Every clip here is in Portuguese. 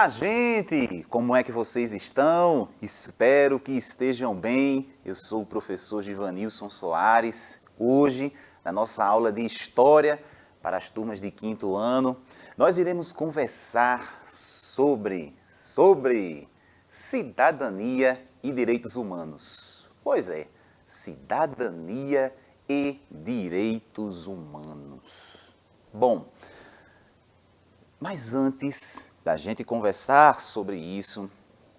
Olá, gente! Como é que vocês estão? Espero que estejam bem. Eu sou o professor Givanilson Soares. Hoje, na nossa aula de História para as turmas de 5º ano, nós iremos conversar sobre cidadania e direitos humanos. Pois é, cidadania e direitos humanos. Bom, mas antes da gente conversar sobre isso,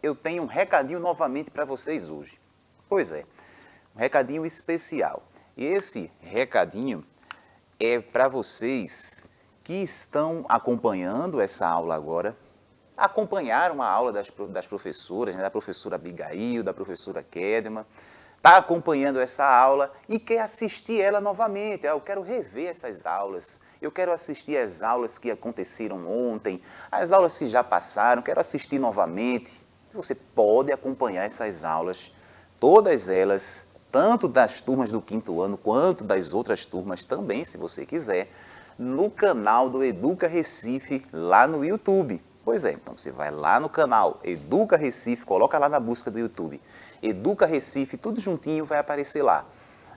eu tenho um recadinho novamente para vocês hoje. Pois é, um recadinho especial. E esse recadinho é para vocês que estão acompanhando essa aula agora, acompanharam a aula das professoras, né, da professora Abigail, da professora Kedman, está acompanhando essa aula e quer assistir ela novamente. Eu quero rever essas aulas, eu quero assistir as aulas que aconteceram ontem, as aulas que já passaram, quero assistir novamente. Você pode acompanhar essas aulas, todas elas, tanto das turmas do 5º ano quanto das outras turmas também, se você quiser, no canal do Educa Recife, lá no YouTube. Pois é, então você vai lá no canal Educa Recife, coloca lá na busca do YouTube, Educa Recife, tudo juntinho vai aparecer lá.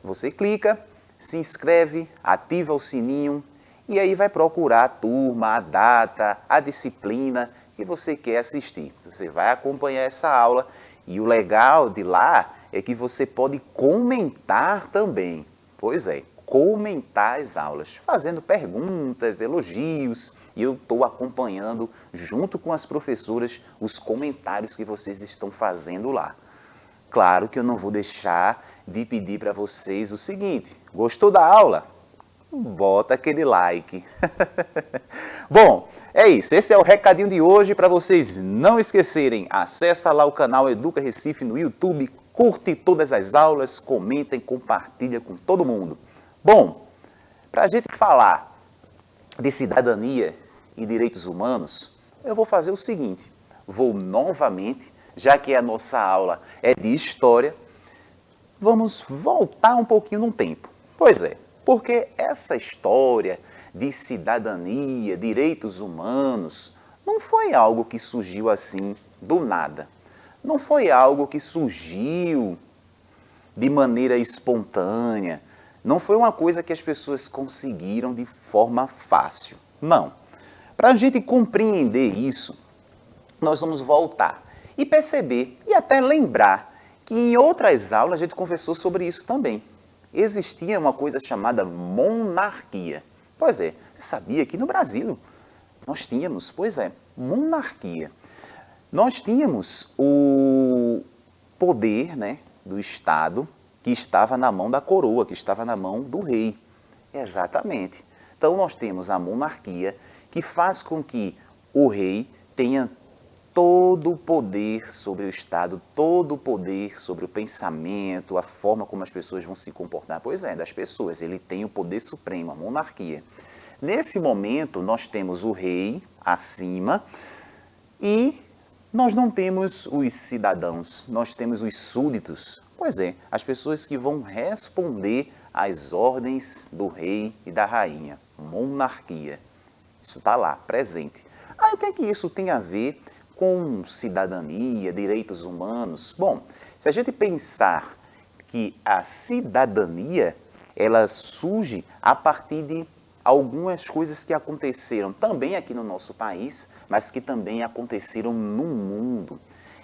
Você clica, se inscreve, ativa o sininho e aí vai procurar a turma, a data, a disciplina que você quer assistir. Você vai acompanhar essa aula e o legal de lá é que você pode comentar também. Pois é, comentar as aulas, fazendo perguntas, elogios, e eu estou acompanhando, junto com as professoras, os comentários que vocês estão fazendo lá. Claro que eu não vou deixar de pedir para vocês o seguinte: gostou da aula? Bota aquele like. Bom, é isso. Esse é o recadinho de hoje para vocês não esquecerem. Acessa lá o canal Educa Recife no YouTube, curte todas as aulas, comenta e compartilha com todo mundo. Bom, para a gente falar de cidadania e direitos humanos, eu vou fazer o seguinte: vou novamente, já que a nossa aula é de história, vamos voltar um pouquinho no tempo. Pois é, porque essa história de cidadania, direitos humanos, não foi algo que surgiu assim do nada. Não foi algo que surgiu de maneira espontânea. Não foi uma coisa que as pessoas conseguiram de forma fácil. Não. Para a gente compreender isso, nós vamos voltar e perceber e até lembrar que em outras aulas a gente conversou sobre isso também. Existia uma coisa chamada monarquia. Pois é, você sabia que no Brasil nós tínhamos, pois é, monarquia. Nós tínhamos o poder, né, do Estado que estava na mão da coroa, que estava na mão do rei. Exatamente. Então nós temos a monarquia que faz com que o rei tenha todo o poder sobre o Estado, todo o poder sobre o pensamento, a forma como as pessoas vão se comportar. Pois é, das pessoas. Ele tem o poder supremo, a monarquia. Nesse momento, nós temos o rei acima e nós não temos os cidadãos, nós temos os súditos. Pois é, as pessoas que vão responder às ordens do rei e da rainha. Monarquia. Isso está lá, presente. Aí o que é que isso tem a ver com cidadania, direitos humanos? Bom, se a gente pensar que a cidadania, ela surge a partir de algumas coisas que aconteceram também aqui no nosso país, mas que também aconteceram no mundo.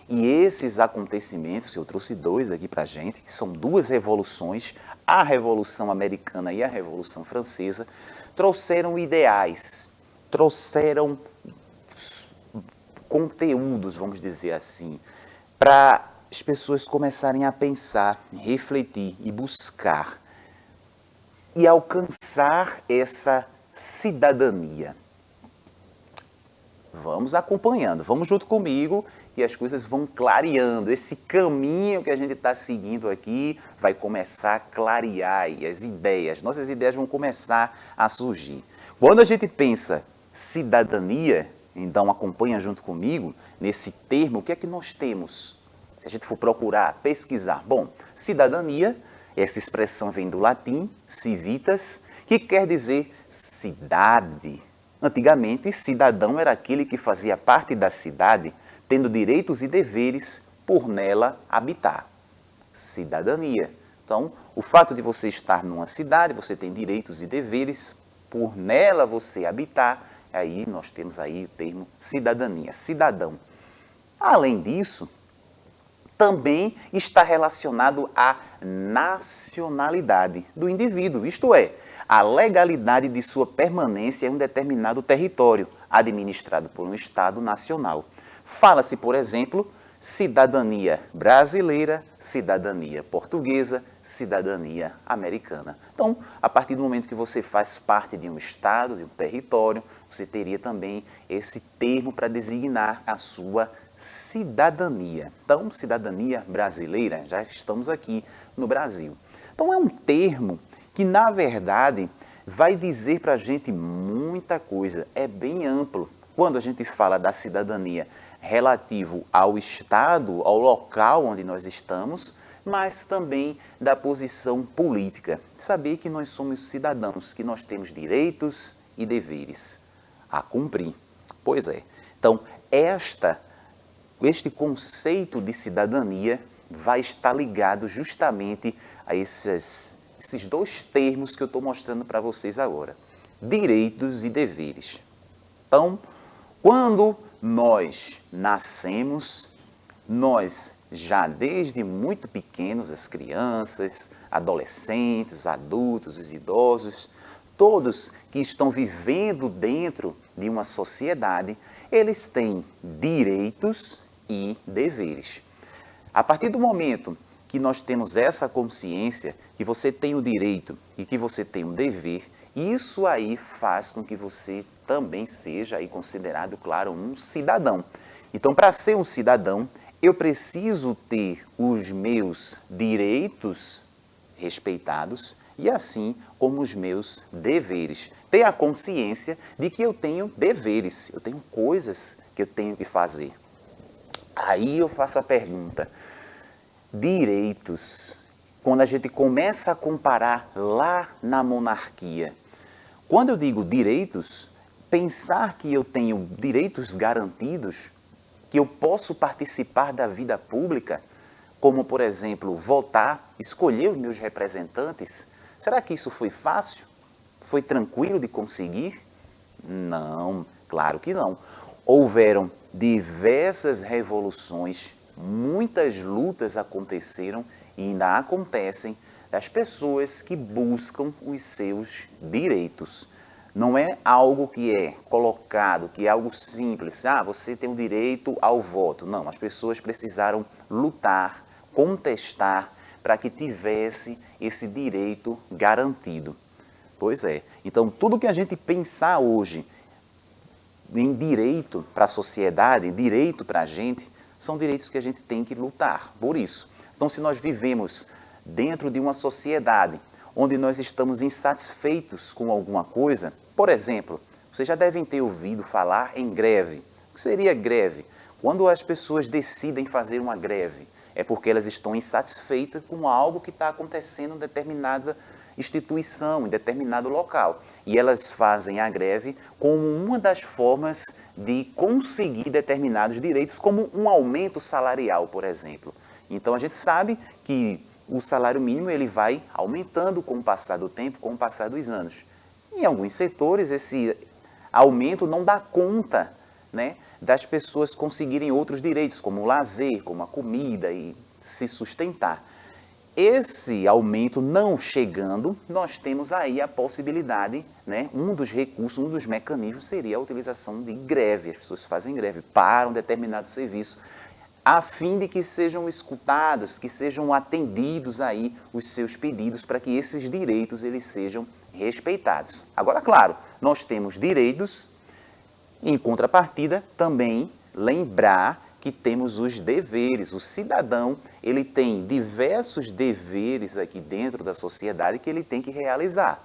E esses acontecimentos, eu trouxe dois aqui para a gente, que são duas revoluções, a Revolução Americana e a Revolução Francesa, trouxeram ideais, trouxeram conteúdos, vamos dizer assim, para as pessoas começarem a pensar, refletir e buscar e alcançar essa cidadania. Vamos acompanhando, vamos junto comigo e as coisas vão clareando. Esse caminho que a gente está seguindo aqui vai começar a clarear e as ideias, nossas ideias vão começar a surgir. Quando a gente pensa cidadania, então acompanha junto comigo nesse termo, o que é que nós temos? Se a gente for procurar, pesquisar. Bom, cidadania, essa expressão vem do latim, civitas, que quer dizer cidade. Antigamente, cidadão era aquele que fazia parte da cidade, tendo direitos e deveres por nela habitar. Cidadania. Então, o fato de você estar numa cidade, você tem direitos e deveres, por nela você habitar, aí nós temos aí o termo cidadania, cidadão. Além disso, também está relacionado à nacionalidade do indivíduo, isto é, a legalidade de sua permanência em um determinado território, administrado por um Estado nacional. Fala-se, por exemplo, cidadania brasileira, cidadania portuguesa, cidadania americana. Então, a partir do momento que você faz parte de um Estado, de um território, você teria também esse termo para designar a sua cidadania. Então, cidadania brasileira, já estamos aqui no Brasil. Então, é um termo que, na verdade, vai dizer para a gente muita coisa, é bem amplo. Quando a gente fala da cidadania relativo ao Estado, ao local onde nós estamos, mas também da posição política. Saber que nós somos cidadãos, que nós temos direitos e deveres a cumprir. Pois é. Então, este conceito de cidadania vai estar ligado justamente a esses dois termos que eu estou mostrando para vocês agora. Direitos e deveres. Então, quando nós nascemos, nós já desde muito pequenos, as crianças, adolescentes, os adultos, os idosos, todos que estão vivendo dentro de uma sociedade, eles têm direitos e deveres. A partir do momento que nós temos essa consciência, que você tem o direito e que você tem um dever, isso aí faz com que você também seja aí considerado, claro, um cidadão. Então, para ser um cidadão, eu preciso ter os meus direitos respeitados e assim como os meus deveres. Ter a consciência de que eu tenho deveres, eu tenho coisas que eu tenho que fazer. Aí eu faço a pergunta, direitos, quando a gente começa a comparar lá na monarquia, quando eu digo direitos, pensar que eu tenho direitos garantidos, que eu posso participar da vida pública, como, por exemplo, votar, escolher os meus representantes, será que isso foi fácil? Foi tranquilo de conseguir? Não, claro que não. Houveram diversas revoluções, muitas lutas aconteceram e ainda acontecem das pessoas que buscam os seus direitos. Não é algo que é colocado, que é algo simples. Você tem o direito ao voto. Não, as pessoas precisaram lutar, contestar, para que tivesse esse direito garantido. Pois é. Então, tudo que a gente pensar hoje em direito para a sociedade, direito para a gente, são direitos que a gente tem que lutar por isso. Então, se nós vivemos dentro de uma sociedade onde nós estamos insatisfeitos com alguma coisa, por exemplo, vocês já devem ter ouvido falar em greve. O que seria greve? Quando as pessoas decidem fazer uma greve, é porque elas estão insatisfeitas com algo que está acontecendo em determinada instituição, em determinado local. E elas fazem a greve como uma das formas de conseguir determinados direitos, como um aumento salarial, por exemplo. Então, a gente sabe que o salário mínimo ele vai aumentando com o passar do tempo, com o passar dos anos. Em alguns setores, esse aumento não dá conta, né, das pessoas conseguirem outros direitos, como o lazer, como a comida e se sustentar. Esse aumento não chegando, nós temos aí a possibilidade, né, um dos recursos, um dos mecanismos seria a utilização de greve. As pessoas fazem greve, param determinado serviço, a fim de que sejam escutados, que sejam atendidos aí os seus pedidos para que esses direitos eles sejam respeitados. Agora, claro, nós temos direitos, em contrapartida, também lembrar que temos os deveres. O cidadão, ele tem diversos deveres aqui dentro da sociedade que ele tem que realizar.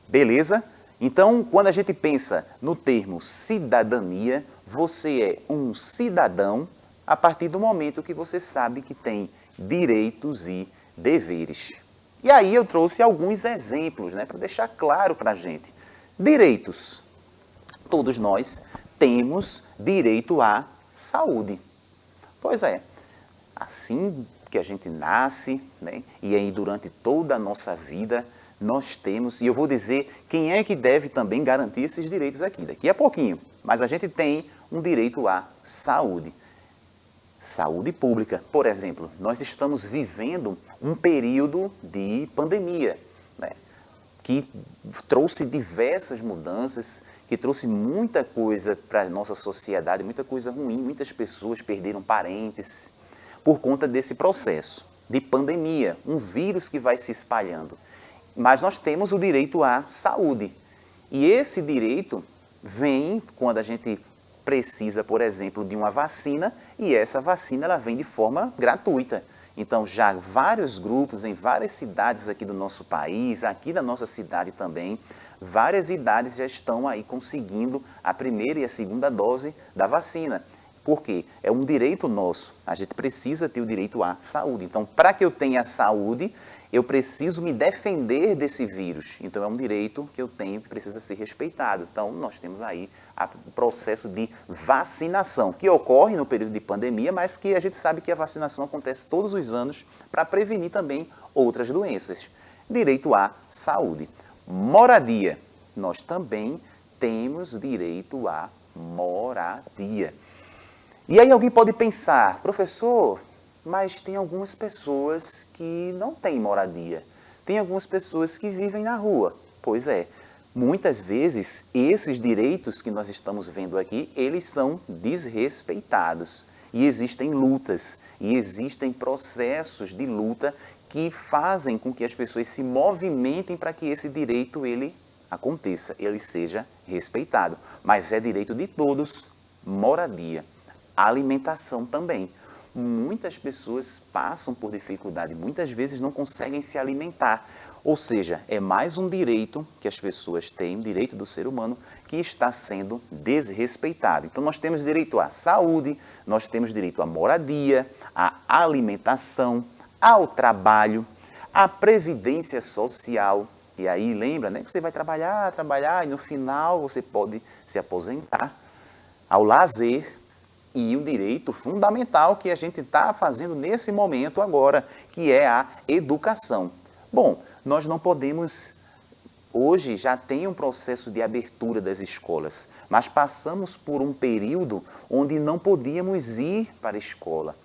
Beleza? Então, quando a gente pensa no termo cidadania, você é um cidadão a partir do momento que você sabe que tem direitos e deveres. E aí eu trouxe alguns exemplos, né, para deixar claro para a gente. Direitos. todos nós temos direito à saúde. Pois é, assim que a gente nasce, né, e aí durante toda a nossa vida, nós temos, e eu vou dizer quem é que deve também garantir esses direitos aqui, daqui a pouquinho, mas a gente tem um direito à saúde. Saúde pública, por exemplo, nós estamos vivendo um período de pandemia, né, que trouxe diversas mudanças, que trouxe muita coisa para a nossa sociedade, muita coisa ruim, muitas pessoas perderam parentes por conta desse processo de pandemia, um vírus que vai se espalhando. Mas nós temos o direito à saúde. E esse direito vem quando a gente precisa, por exemplo, de uma vacina, e essa vacina ela vem de forma gratuita. Então, já vários grupos em várias cidades aqui do nosso país, aqui da nossa cidade também, várias idades já estão aí conseguindo a primeira e a segunda dose da vacina. Por quê? É um direito nosso. A gente precisa ter o direito à saúde. Então, para que eu tenha saúde, eu preciso me defender desse vírus. Então, é um direito que eu tenho que precisa ser respeitado. Então, nós temos aí o processo de vacinação, que ocorre no período de pandemia, mas que a gente sabe que a vacinação acontece todos os anos para prevenir também outras doenças. Direito à saúde. Moradia. Nós também temos direito à moradia. E aí alguém pode pensar, professor, mas tem algumas pessoas que não têm moradia. Tem algumas pessoas que vivem na rua. Pois é, muitas vezes esses direitos que nós estamos vendo aqui, eles são desrespeitados. E existem lutas, e existem processos de luta que fazem com que as pessoas se movimentem para que esse direito ele aconteça, ele seja respeitado. Mas é direito de todos, moradia. Alimentação também. Muitas pessoas passam por dificuldade, muitas vezes não conseguem se alimentar. Ou seja, é mais um direito que as pessoas têm, um direito do ser humano, que está sendo desrespeitado. Então, nós temos direito à saúde, nós temos direito à moradia, à alimentação, ao trabalho, à previdência social. E aí, lembra, né, que você vai trabalhar, e no final você pode se aposentar, ao lazer, e o direito fundamental que a gente está fazendo nesse momento agora, que é a educação. Bom, nós não podemos, hoje já tem um processo de abertura das escolas, mas passamos por um período onde não podíamos ir para a escola.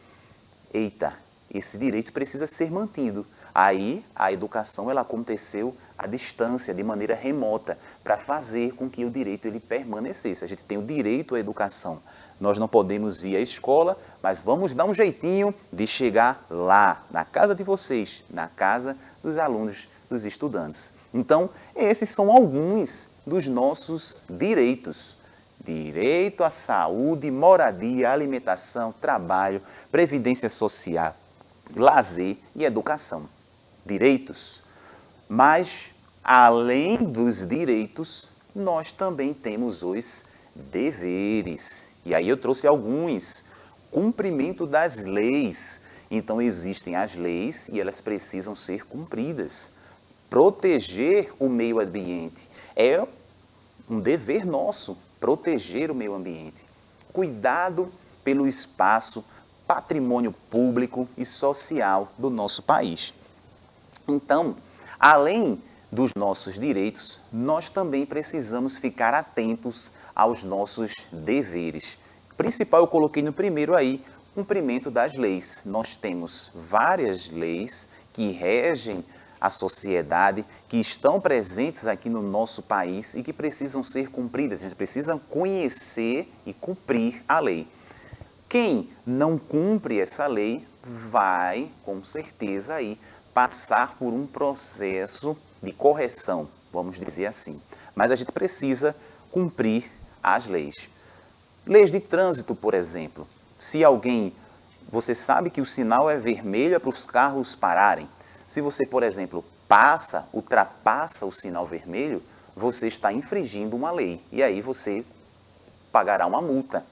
Eita, esse direito precisa ser mantido. Aí a educação ela aconteceu à distância, de maneira remota, para fazer com que o direito ele permanecesse. A gente tem o direito à educação. Nós não podemos ir à escola, mas vamos dar um jeitinho de chegar lá, na casa de vocês, na casa dos alunos, dos estudantes. Então, esses são alguns dos nossos direitos. Direito à saúde, moradia, alimentação, trabalho, previdência social, lazer e educação. Direitos. Mas, além dos direitos, nós também temos os deveres. E aí eu trouxe alguns. Cumprimento das leis. Então, existem as leis e elas precisam ser cumpridas. Proteger o meio ambiente é um dever nosso, proteger o meio ambiente. Cuidado pelo espaço, patrimônio público e social do nosso país. Então, além dos nossos direitos, nós também precisamos ficar atentos aos nossos deveres. O principal eu coloquei no primeiro aí, cumprimento das leis. Nós temos várias leis que regem a sociedade, que estão presentes aqui no nosso país e que precisam ser cumpridas. A gente precisa conhecer e cumprir a lei. Quem não cumpre essa lei vai, com certeza, aí, passar por um processo de correção, vamos dizer assim. Mas a gente precisa cumprir as leis. Leis de trânsito, por exemplo. Se alguém, você sabe que o sinal é vermelho é para os carros pararem. Se você, por exemplo, ultrapassa o sinal vermelho, você está infringindo uma lei. E aí você pagará uma multa.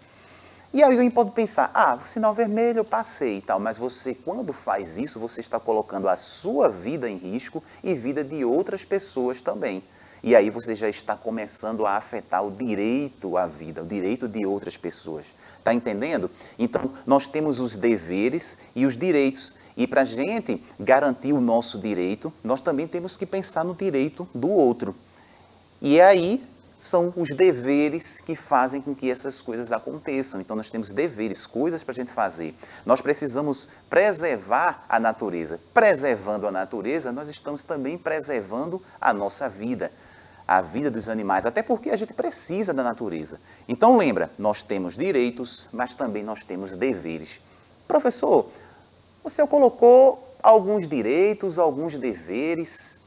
E aí alguém pode pensar, o sinal vermelho eu passei e tal, mas você, quando faz isso, você está colocando a sua vida em risco e vida de outras pessoas também. E aí você já está começando a afetar o direito à vida, o direito de outras pessoas. Está entendendo? Então, nós temos os deveres e os direitos. E para a gente garantir o nosso direito, nós também temos que pensar no direito do outro. E aí são os deveres que fazem com que essas coisas aconteçam. Então, nós temos deveres, coisas para a gente fazer. Nós precisamos preservar a natureza. Preservando a natureza, nós estamos também preservando a nossa vida, a vida dos animais, até porque a gente precisa da natureza. Então, lembra, nós temos direitos, mas também nós temos deveres. Professor, o senhor colocou alguns direitos, alguns deveres,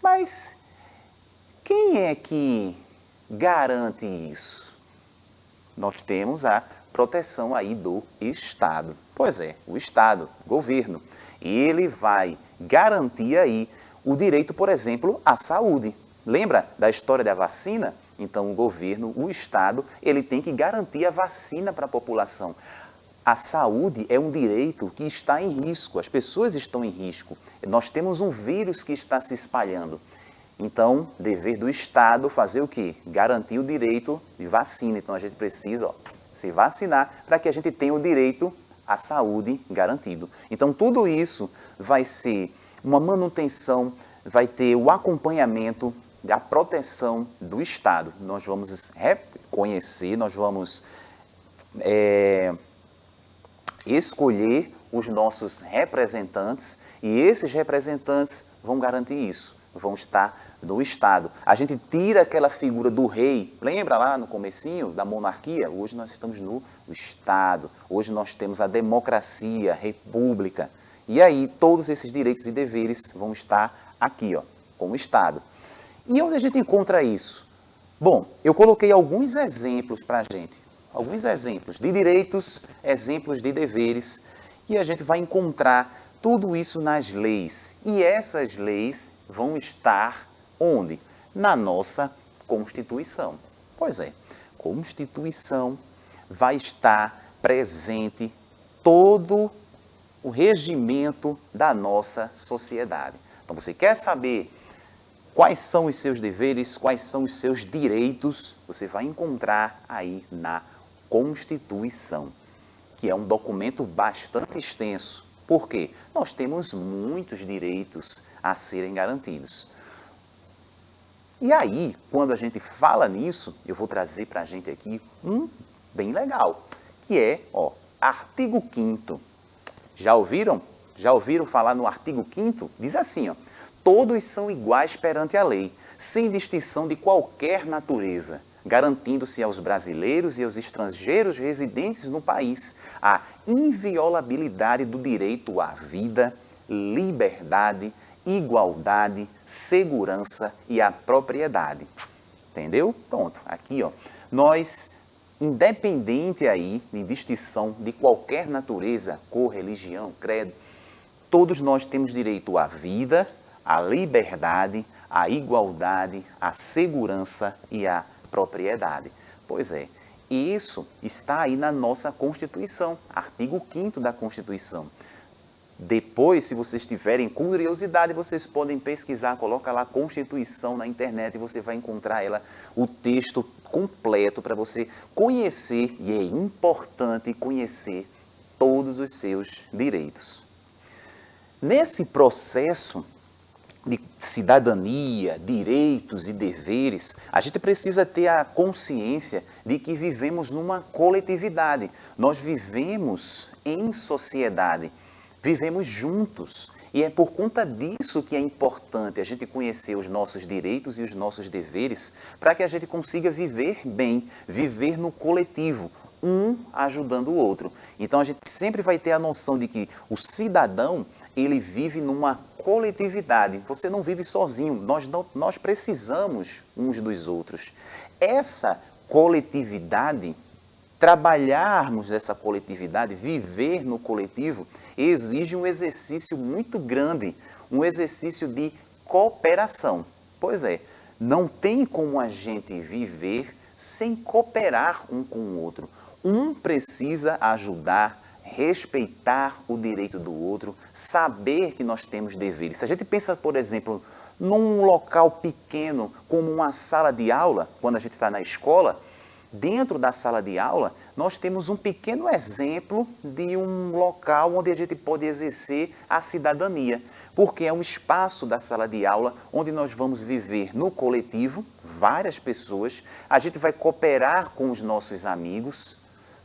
mas quem é que garante isso? Nós temos a proteção aí do Estado. Pois é, o Estado, o governo, ele vai garantir aí o direito, por exemplo, à saúde. Lembra da história da vacina? Então, o governo, o Estado, ele tem que garantir a vacina para a população. A saúde é um direito que está em risco, as pessoas estão em risco. Nós temos um vírus que está se espalhando. Então, dever do Estado fazer o quê? Garantir o direito de vacina. Então, a gente precisa se vacinar para que a gente tenha o direito à saúde garantido. Então, tudo isso vai ser uma manutenção, vai ter o acompanhamento da proteção do Estado. Nós vamos reconhecer, nós vamos escolher os nossos representantes e esses representantes vão garantir isso, vão estar no Estado. A gente tira aquela figura do rei, lembra lá no comecinho da monarquia? Hoje nós estamos no Estado, hoje nós temos a democracia, a república. E aí todos esses direitos e deveres vão estar aqui, com o Estado. E onde a gente encontra isso? Bom, eu coloquei alguns exemplos para a gente. Alguns exemplos de direitos, exemplos de deveres, que a gente vai encontrar tudo isso nas leis. E essas leis vão estar onde? Na nossa Constituição. Pois é, Constituição vai estar presente todo o regimento da nossa sociedade. Então, você quer saber quais são os seus deveres, quais são os seus direitos, você vai encontrar aí na Constituição, que é um documento bastante extenso. Por quê? Nós temos muitos direitos a serem garantidos. E aí, quando a gente fala nisso, eu vou trazer para a gente aqui um bem legal, que é, artigo 5º. Já ouviram? Já ouviram falar no artigo 5º? Diz assim, todos são iguais perante a lei, sem distinção de qualquer natureza, garantindo-se aos brasileiros e aos estrangeiros residentes no país a inviolabilidade do direito à vida, liberdade, igualdade, segurança e à propriedade. Entendeu? Pronto, aqui nós, independente aí de distinção de qualquer natureza, cor, religião, credo, todos nós temos direito à vida, à liberdade, à igualdade, à segurança e à propriedade. Pois é, isso está aí na nossa Constituição, artigo 5º da Constituição. Depois, se vocês tiverem curiosidade, vocês podem pesquisar, coloca lá Constituição na internet e você vai encontrar ela, o texto completo para você conhecer, e é importante conhecer todos os seus direitos. Nesse processo de cidadania, direitos e deveres, a gente precisa ter a consciência de que vivemos numa coletividade. Nós vivemos em sociedade, vivemos juntos. E é por conta disso que é importante a gente conhecer os nossos direitos e os nossos deveres para que a gente consiga viver bem, viver no coletivo, um ajudando o outro. Então a gente sempre vai ter a noção de que o cidadão, ele vive numa coletividade. Você não vive sozinho, nós precisamos uns dos outros. Essa coletividade, trabalharmos essa coletividade, viver no coletivo, exige um exercício muito grande, um exercício de cooperação. Pois é, não tem como a gente viver sem cooperar um com o outro. Um precisa ajudar, respeitar o direito do outro, saber que nós temos deveres. Se a gente pensa, por exemplo, num local pequeno, como uma sala de aula, quando a gente está na escola, dentro da sala de aula, nós temos um pequeno exemplo de um local onde a gente pode exercer a cidadania, porque é um espaço da sala de aula onde nós vamos viver no coletivo, várias pessoas, a gente vai cooperar com os nossos amigos,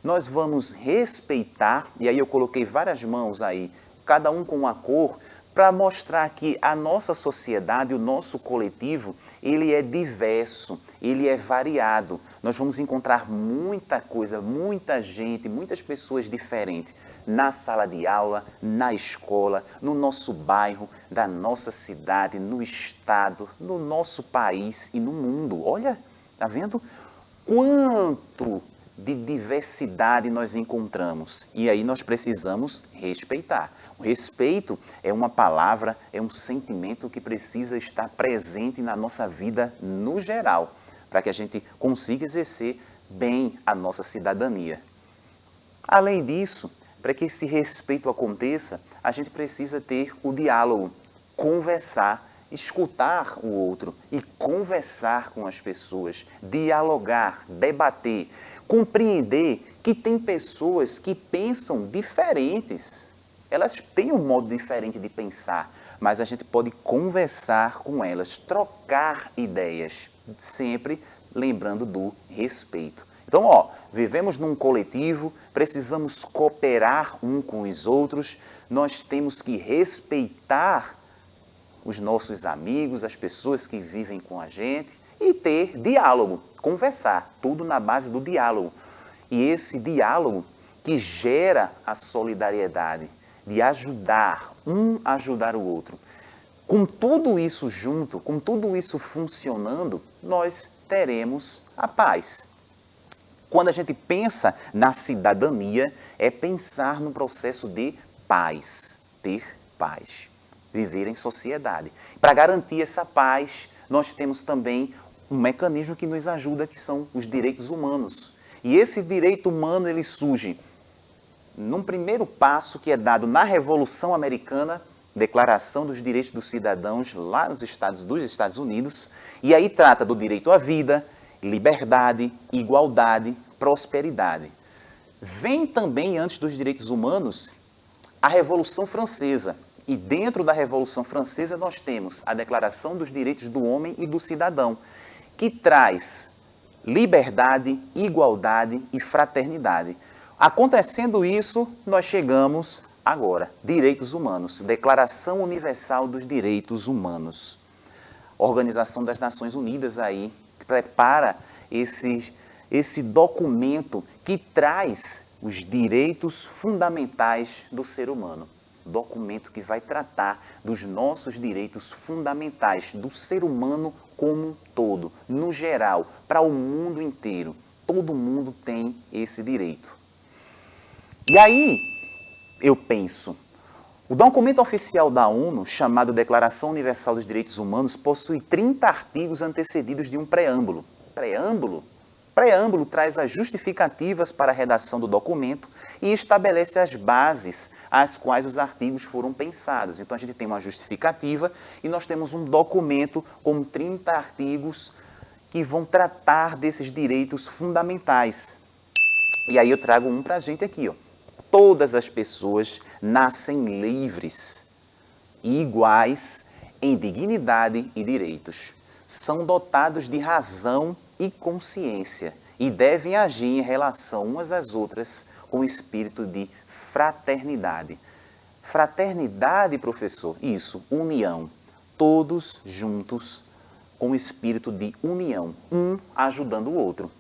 nós vamos respeitar, e aí eu coloquei várias mãos aí, cada um com uma cor, para mostrar que a nossa sociedade, o nosso coletivo, ele é diverso, ele é variado. Nós vamos encontrar muita coisa, muita gente, muitas pessoas diferentes na sala de aula, na escola, no nosso bairro, da nossa cidade, no estado, no nosso país e no mundo. Olha, tá vendo? Quanto de diversidade nós encontramos. E aí nós precisamos respeitar. O respeito é uma palavra, é um sentimento que precisa estar presente na nossa vida no geral, para que a gente consiga exercer bem a nossa cidadania. Além disso, para que esse respeito aconteça, a gente precisa ter o diálogo, conversar, escutar o outro e conversar com as pessoas, dialogar, debater, compreender que tem pessoas que pensam diferentes. Elas têm um modo diferente de pensar, mas a gente pode conversar com elas, trocar ideias, sempre lembrando do respeito. Então, vivemos num coletivo, precisamos cooperar um com os outros, nós temos que respeitar os nossos amigos, as pessoas que vivem com a gente e ter diálogo, conversar, tudo na base do diálogo. E esse diálogo que gera a solidariedade, de ajudar, um ajudar o outro. Com tudo isso junto, com tudo isso funcionando, nós teremos a paz. Quando a gente pensa na cidadania, é pensar no processo de paz, ter paz, viver em sociedade. Para garantir essa paz, nós temos também um mecanismo que nos ajuda, que são os direitos humanos. E esse direito humano, ele surge num primeiro passo que é dado na Revolução Americana, Declaração dos Direitos dos Cidadãos, lá dos Estados Unidos, e aí trata do direito à vida, liberdade, igualdade, prosperidade. Vem também, antes dos direitos humanos, a Revolução Francesa. E dentro da Revolução Francesa nós temos a Declaração dos Direitos do Homem e do Cidadão, que traz liberdade, igualdade e fraternidade. Acontecendo isso, nós chegamos agora, direitos humanos, Declaração Universal dos Direitos Humanos. Organização das Nações Unidas aí prepara esse documento que traz os direitos fundamentais do ser humano. Documento que vai tratar dos nossos direitos fundamentais, do ser humano como um todo, no geral, para o mundo inteiro. Todo mundo tem esse direito. E aí, eu penso, o documento oficial da ONU, chamado Declaração Universal dos Direitos Humanos, possui 30 artigos antecedidos de um preâmbulo. Preâmbulo traz as justificativas para a redação do documento e estabelece as bases às quais os artigos foram pensados. Então, a gente tem uma justificativa e nós temos um documento com 30 artigos que vão tratar desses direitos fundamentais. E aí eu trago um para a gente aqui, Todas as pessoas nascem livres e iguais em dignidade e direitos. São dotados de razão e consciência e devem agir em relação umas às outras com espírito de fraternidade. Fraternidade, professor? Isso, união. Todos juntos com espírito de união, um ajudando o outro.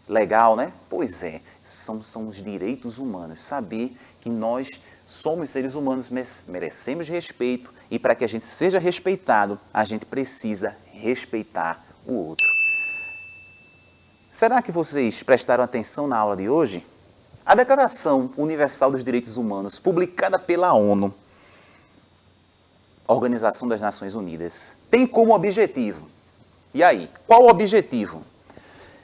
Legal, né? Pois é, são os direitos humanos. Saber que nós somos seres humanos, merecemos respeito e para que a gente seja respeitado, a gente precisa respeitar o outro. Será que vocês prestaram atenção na aula de hoje? A Declaração Universal dos Direitos Humanos, publicada pela ONU, Organização das Nações Unidas, tem como objetivo, e aí, qual o objetivo?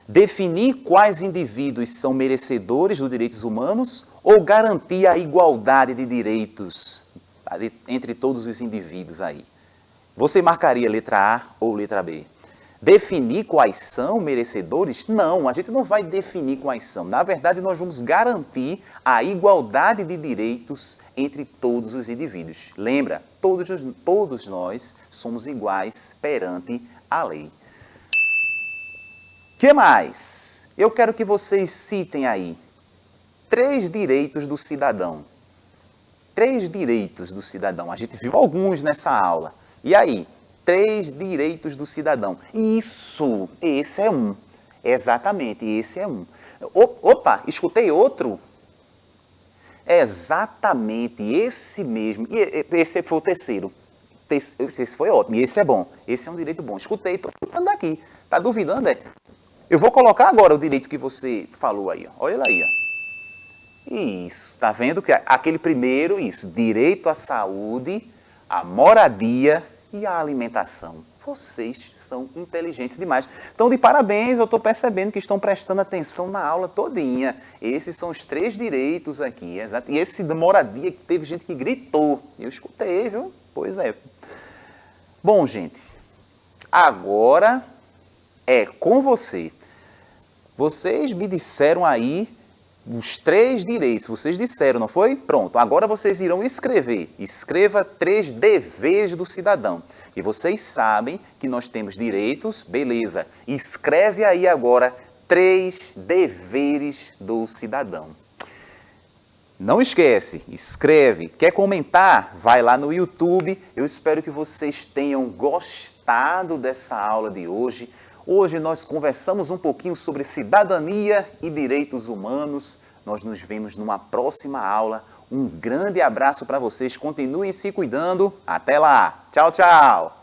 Definir quais indivíduos são merecedores dos direitos humanos ou garantir a igualdade de direitos entre todos os indivíduos aí? Você marcaria letra A ou letra B? Definir quais são merecedores? Não, a gente não vai definir quais são. Na verdade, nós vamos garantir a igualdade de direitos entre todos os indivíduos. Lembra, todos nós somos iguais perante a lei. O que mais? Eu quero que vocês citem aí 3 direitos do cidadão. 3 direitos do cidadão. A gente viu alguns nessa aula. E aí? 3 direitos do cidadão. Isso, esse é um. Exatamente, esse é um. Opa, escutei outro? Exatamente, esse mesmo. E esse foi o terceiro. Esse foi ótimo, e esse é bom. Esse é um direito bom. Escutei, estou escutando aqui. Está duvidando, é? Eu vou colocar agora o direito que você falou aí. Ó. Olha lá aí. Ó. Isso, tá vendo que aquele primeiro, isso, direito à saúde, à moradia e à alimentação. Vocês são inteligentes demais. Então, de parabéns, eu estou percebendo que estão prestando atenção na aula todinha. Esses são os 3 direitos aqui, exato. E esse da moradia, que teve gente que gritou. Eu escutei, viu? Pois é. Bom, gente, agora é com você. Vocês me disseram aí os 3 direitos, vocês disseram, não foi? Pronto, agora vocês irão escrever. Escreva 3 deveres do cidadão. E vocês sabem que nós temos direitos, beleza. Escreve aí agora 3 deveres do cidadão. Não esquece, escreve. Quer comentar? Vai lá no YouTube. Eu espero que vocês tenham gostado dessa aula de hoje. Hoje nós conversamos um pouquinho sobre cidadania e direitos humanos. Nós nos vemos numa próxima aula. Um grande abraço para vocês. Continuem se cuidando. Até lá. Tchau, tchau.